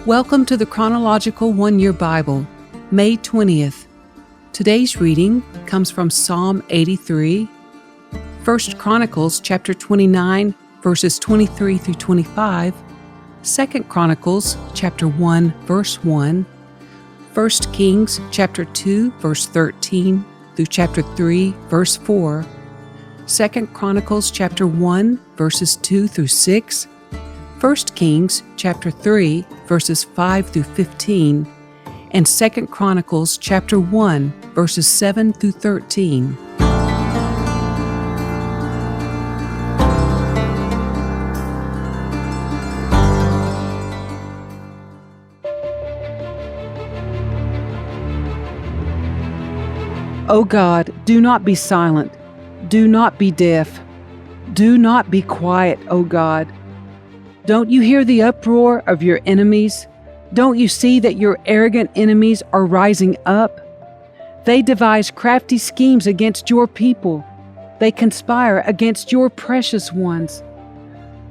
Welcome to the Chronological One-Year Bible, May 20th. Today's reading comes from Psalm 83, 1 Chronicles chapter 29, verses 23 through 25, 2 Chronicles chapter 1, verse 1, 1 Kings chapter 2, verse 13 through chapter 3, verse 4, 2 Chronicles chapter 1, verses 2 through 6, 1 Kings chapter 3, verses 5 through 15, and 2 Chronicles chapter 1, verses 7 through 13. O God, do not be silent. Do not be deaf. Do not be quiet, O God. Don't you hear the uproar of your enemies? Don't you see that your arrogant enemies are rising up? They devise crafty schemes against your people. They conspire against your precious ones.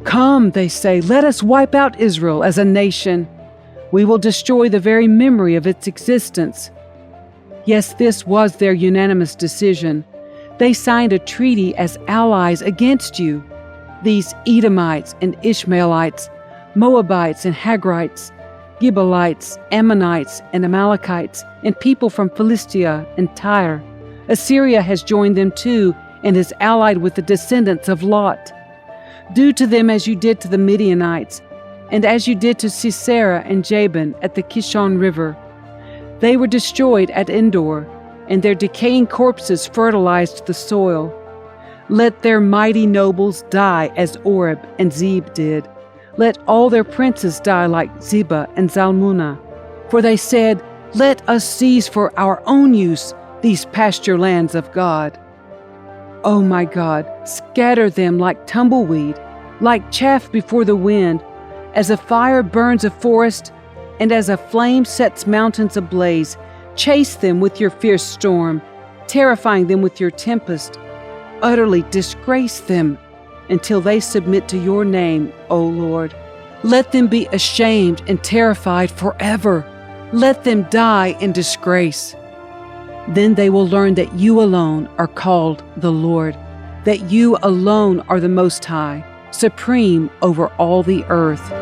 Come, they say, let us wipe out Israel as a nation. We will destroy the very memory of its existence. Yes, this was their unanimous decision. They signed a treaty as allies against you. These Edomites and Ishmaelites, Moabites and Hagrites, Gibeonites, Ammonites and Amalekites, and people from Philistia and Tyre. Assyria has joined them too and is allied with the descendants of Lot. Do to them as you did to the Midianites, and as you did to Sisera and Jabin at the Kishon River. They were destroyed at Endor, and their decaying corpses fertilized the soil. Let their mighty nobles die as Oreb and Zeb did. Let all their princes die like Zebah and Zalmunna. For they said, let us seize for our own use these pasture lands of God. O my God, scatter them like tumbleweed, like chaff before the wind, as a fire burns a forest, and as a flame sets mountains ablaze. Chase them with your fierce storm, terrifying them with your tempest. Utterly disgrace them until they submit to your name, O Lord. Let them be ashamed and terrified forever. Let them die in disgrace. Then they will learn that you alone are called the Lord, that you alone are the Most High, supreme over all the earth.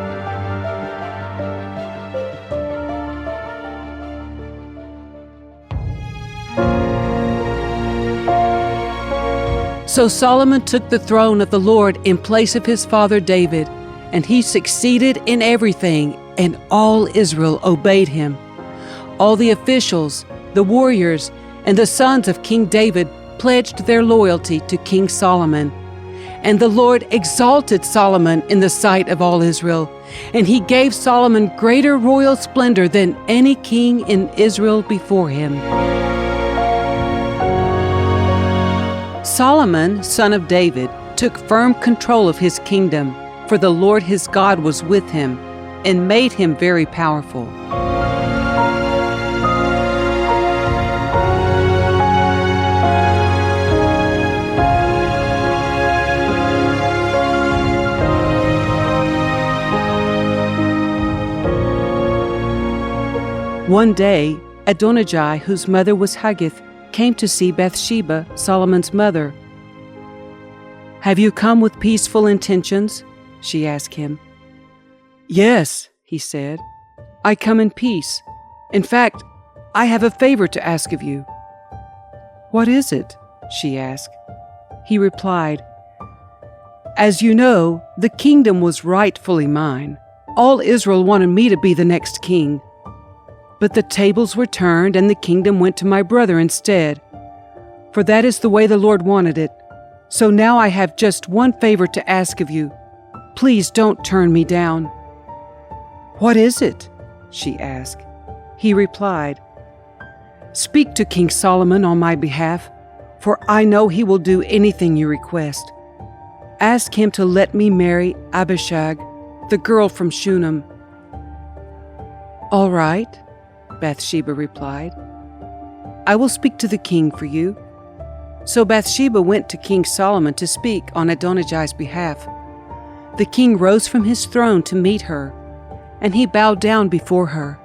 So Solomon took the throne of the Lord in place of his father David, and he succeeded in everything, and all Israel obeyed him. All the officials, the warriors, and the sons of King David pledged their loyalty to King Solomon. And the Lord exalted Solomon in the sight of all Israel, and he gave Solomon greater royal splendor than any king in Israel before him. Solomon, son of David, took firm control of his kingdom, for the Lord his God was with him and made him very powerful. One day, Adonijah, whose mother was Haggith, came to see Bathsheba, Solomon's mother. Have you come with peaceful intentions? She asked him. Yes, he said. I come in peace. In fact, I have a favor to ask of you. What is it? She asked. He replied, as you know, the kingdom was rightfully mine. All Israel wanted me to be the next king. But the tables were turned, and the kingdom went to my brother instead. For that is the way the Lord wanted it. So now I have just one favor to ask of you. Please don't turn me down. What is it? She asked. He replied, speak to King Solomon on my behalf, for I know he will do anything you request. Ask him to let me marry Abishag, the girl from Shunem. All right, Bathsheba replied. I will speak to the king for you. So Bathsheba went to King Solomon to speak on Adonijah's behalf. The king rose from his throne to meet her, and he bowed down before her.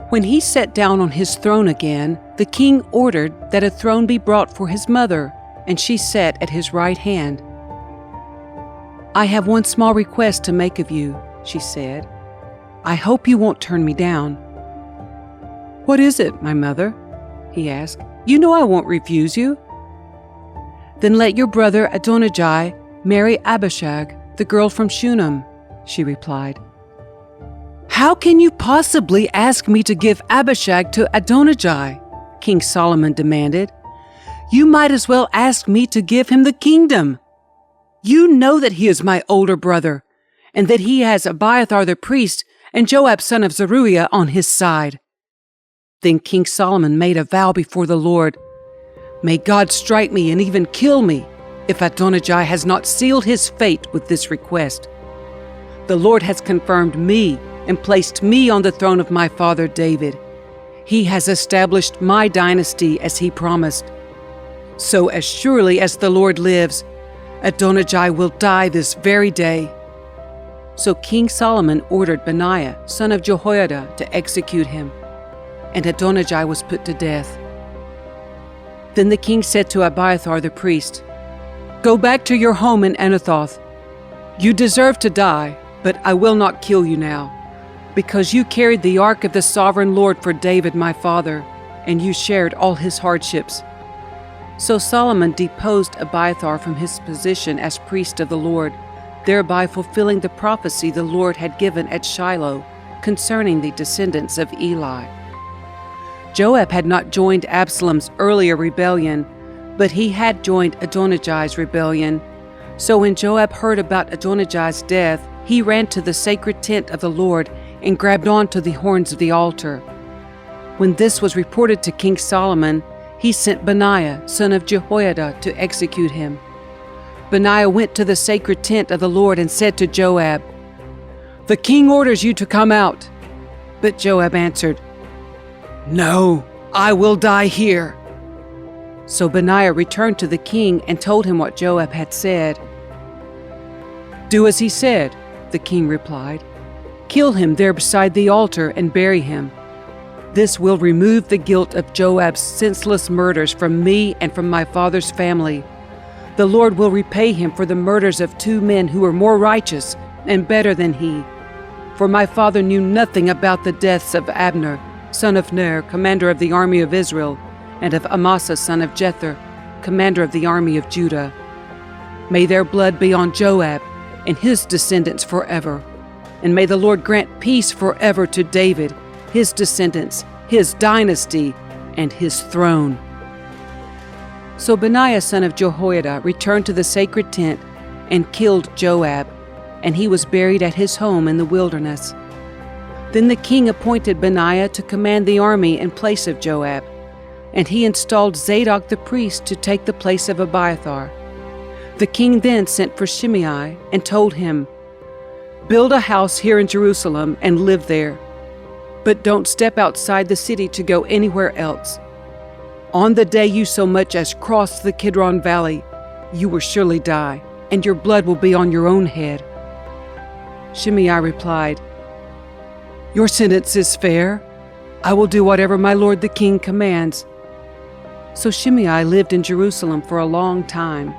When he sat down on his throne again, the king ordered that a throne be brought for his mother, and she sat at his right hand. "I have one small request to make of you," she said. "I hope you won't turn me down." "What is it, my mother?" he asked. "You know I won't refuse you." "Then let your brother Adonijah marry Abishag, the girl from Shunem," she replied. "How can you possibly ask me to give Abishag to Adonijah?" King Solomon demanded. "You might as well ask me to give him the kingdom. You know that he is my older brother, and that he has Abiathar the priest and Joab son of Zeruiah on his side." Then King Solomon made a vow before the Lord, "May God strike me and even kill me if Adonijah has not sealed his fate with this request. The Lord has confirmed me and placed me on the throne of my father David. He has established my dynasty as he promised. So as surely as the Lord lives, Adonijah will die this very day." So King Solomon ordered Benaiah, son of Jehoiada, to execute him, and Adonijah was put to death. Then the king said to Abiathar the priest, "Go back to your home in Anathoth. You deserve to die, but I will not kill you now, because you carried the ark of the sovereign Lord for David my father, and you shared all his hardships." So Solomon deposed Abiathar from his position as priest of the Lord, thereby fulfilling the prophecy the Lord had given at Shiloh concerning the descendants of Eli. Joab had not joined Absalom's earlier rebellion, but he had joined Adonijah's rebellion. So when Joab heard about Adonijah's death, he ran to the sacred tent of the Lord and grabbed onto the horns of the altar. When this was reported to King Solomon, he sent Benaiah, son of Jehoiada, to execute him. Benaiah went to the sacred tent of the Lord and said to Joab, "The king orders you to come out." But Joab answered, "No, I will die here." So Benaiah returned to the king and told him what Joab had said. "Do as he said," the king replied. "Kill him there beside the altar and bury him. This will remove the guilt of Joab's senseless murders from me and from my father's family. The Lord will repay him for the murders of two men who were more righteous and better than he. For my father knew nothing about the deaths of Abner, son of Ner, commander of the army of Israel, and of Amasa, son of Jether, commander of the army of Judah. May their blood be on Joab and his descendants forever. And may the Lord grant peace forever to David, his descendants, his dynasty, and his throne." So Benaiah, son of Jehoiada, returned to the sacred tent and killed Joab, and he was buried at his home in the wilderness. Then the king appointed Benaiah to command the army in place of Joab, and he installed Zadok the priest to take the place of Abiathar. The king then sent for Shimei and told him, "Build a house here in Jerusalem and live there, but don't step outside the city to go anywhere else. On the day you so much as cross the Kidron Valley, you will surely die, and your blood will be on your own head." Shimei replied, "Your sentence is fair. I will do whatever my lord the king commands." So Shimei lived in Jerusalem for a long time.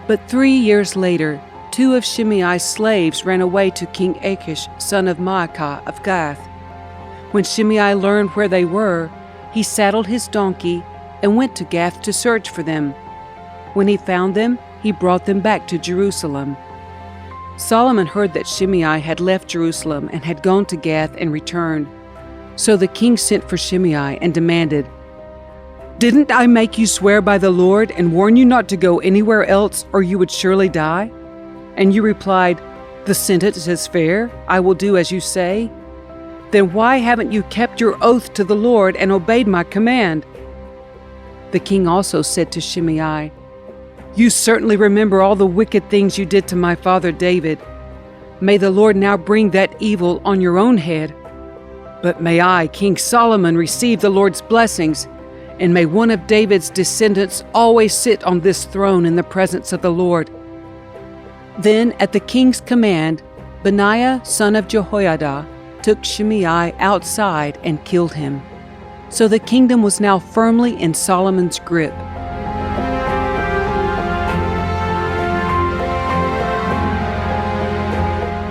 But 3 years later, 2 of Shimei's slaves ran away to King Achish, son of Maacah of Gath. When Shimei learned where they were, he saddled his donkey and went to Gath to search for them. When he found them, he brought them back to Jerusalem. Solomon heard that Shimei had left Jerusalem and had gone to Gath and returned. So the king sent for Shimei and demanded, "Didn't I make you swear by the Lord and warn you not to go anywhere else, or you would surely die? And you replied, 'The sentence is fair. I will do as you say.' Then why haven't you kept your oath to the Lord and obeyed my command?" The king also said to Shimei, "You certainly remember all the wicked things you did to my father David. May the Lord now bring that evil on your own head. But may I, King Solomon, receive the Lord's blessings, and may one of David's descendants always sit on this throne in the presence of the Lord." Then, at the king's command, Benaiah, son of Jehoiada, took Shimei outside and killed him. So the kingdom was now firmly in Solomon's grip.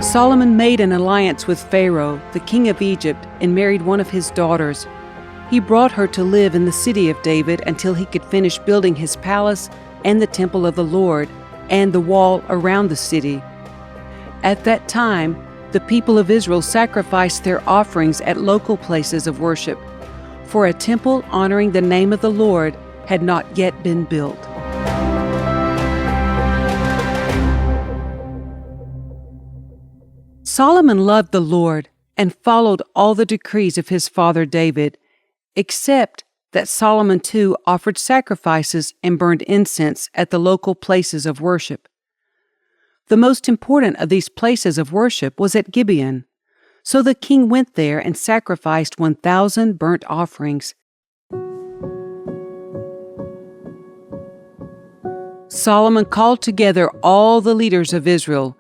Solomon made an alliance with Pharaoh, the king of Egypt, and married one of his daughters. He brought her to live in the city of David until he could finish building his palace and the temple of the Lord and the wall around the city. At that time, the people of Israel sacrificed their offerings at local places of worship, for a temple honoring the name of the Lord had not yet been built. Solomon loved the Lord and followed all the decrees of his father David, except that Solomon too offered sacrifices and burned incense at the local places of worship. The most important of these places of worship was at Gibeon, so the king went there and sacrificed 1,000 burnt offerings. Solomon called together all the leaders of Israel,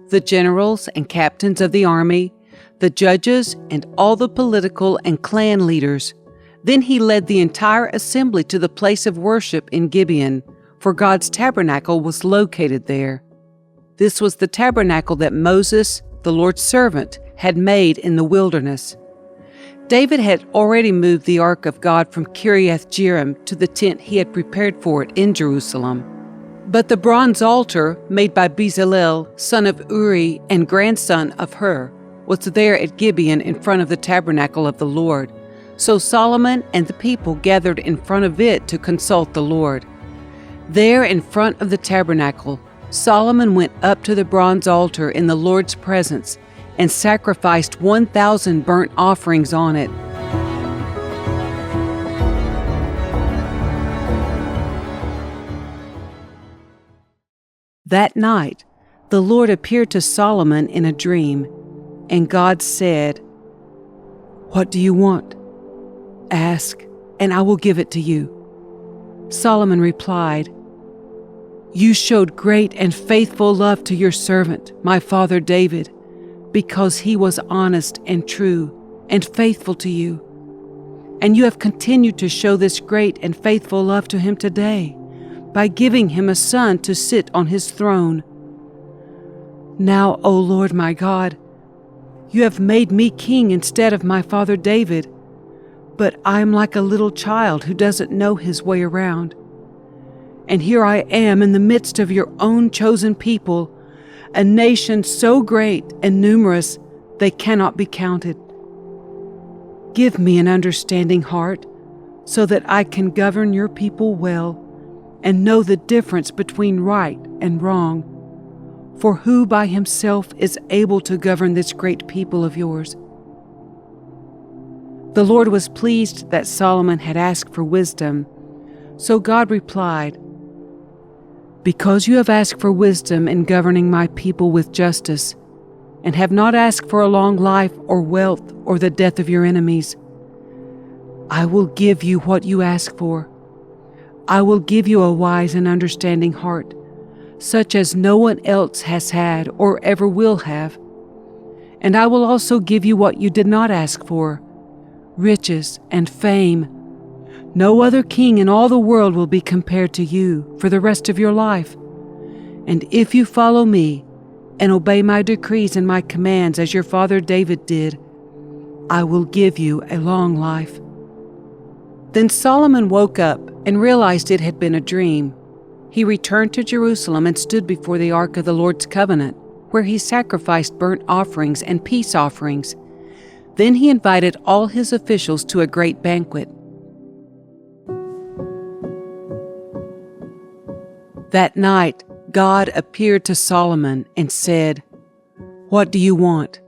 the generals and captains of the army, the judges, and all the political and clan leaders. Then he led the entire assembly to the place of worship in Gibeon, for God's tabernacle was located there. This was the tabernacle that Moses, the Lord's servant, had made in the wilderness. David had already moved the ark of God from Kiriath-Jearim to the tent he had prepared for it in Jerusalem. But the bronze altar, made by Bezalel, son of Uri and grandson of Hur, was there at Gibeon in front of the tabernacle of the Lord. So Solomon and the people gathered in front of it to consult the Lord. There in front of the tabernacle, Solomon went up to the bronze altar in the Lord's presence and sacrificed 1,000 burnt offerings on it. That night, the Lord appeared to Solomon in a dream, and God said, "What do you want? Ask, and I will give it to you." Solomon replied, "You showed great and faithful love to your servant, my father David, because he was honest and true and faithful to you. And you have continued to show this great and faithful love to him today, by giving him a son to sit on his throne. Now, O Lord my God, you have made me king instead of my father David, but I am like a little child who doesn't know his way around. And here I am in the midst of your own chosen people, a nation so great and numerous they cannot be counted. Give me an understanding heart so that I can govern your people well and know the difference between right and wrong. For who by himself is able to govern this great people of yours?" The Lord was pleased that Solomon had asked for wisdom, so God replied, "Because you have asked for wisdom in governing my people with justice, and have not asked for a long life or wealth or the death of your enemies, I will give you what you ask for. I will give you a wise and understanding heart, such as no one else has had or ever will have. And I will also give you what you did not ask for, riches and fame. No other king in all the world will be compared to you for the rest of your life. And if you follow me and obey my decrees and my commands as your father David did, I will give you a long life." Then Solomon woke up and realized it had been a dream. He returned to Jerusalem and stood before the ark of the Lord's covenant, where he sacrificed burnt offerings and peace offerings. Then he invited all his officials to a great banquet. That night, God appeared to Solomon and said, "What do you want?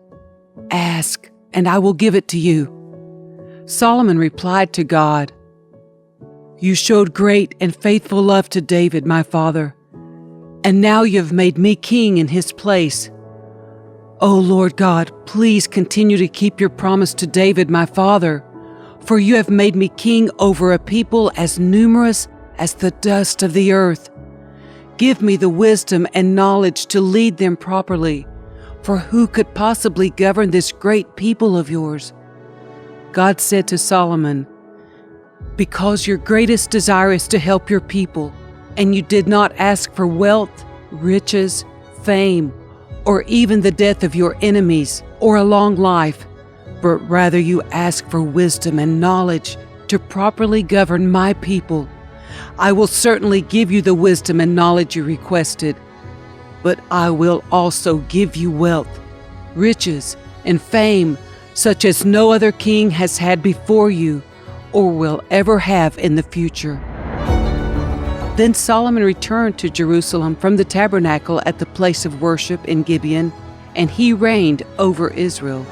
Ask, and I will give it to you." Solomon replied to God, "You showed great and faithful love to David, my father, and now you have made me king in his place. O Lord God, please continue to keep your promise to David, my father, for you have made me king over a people as numerous as the dust of the earth. Give me the wisdom and knowledge to lead them properly, for who could possibly govern this great people of yours?" God said to Solomon, "Because your greatest desire is to help your people, and you did not ask for wealth, riches, fame, or even the death of your enemies, or a long life, but rather you ask for wisdom and knowledge to properly govern my people. I will certainly give you the wisdom and knowledge you requested, but I will also give you wealth, riches, and fame such as no other king has had before you or will ever have in the future." Then Solomon returned to Jerusalem from the tabernacle at the place of worship in Gibeon, and he reigned over Israel.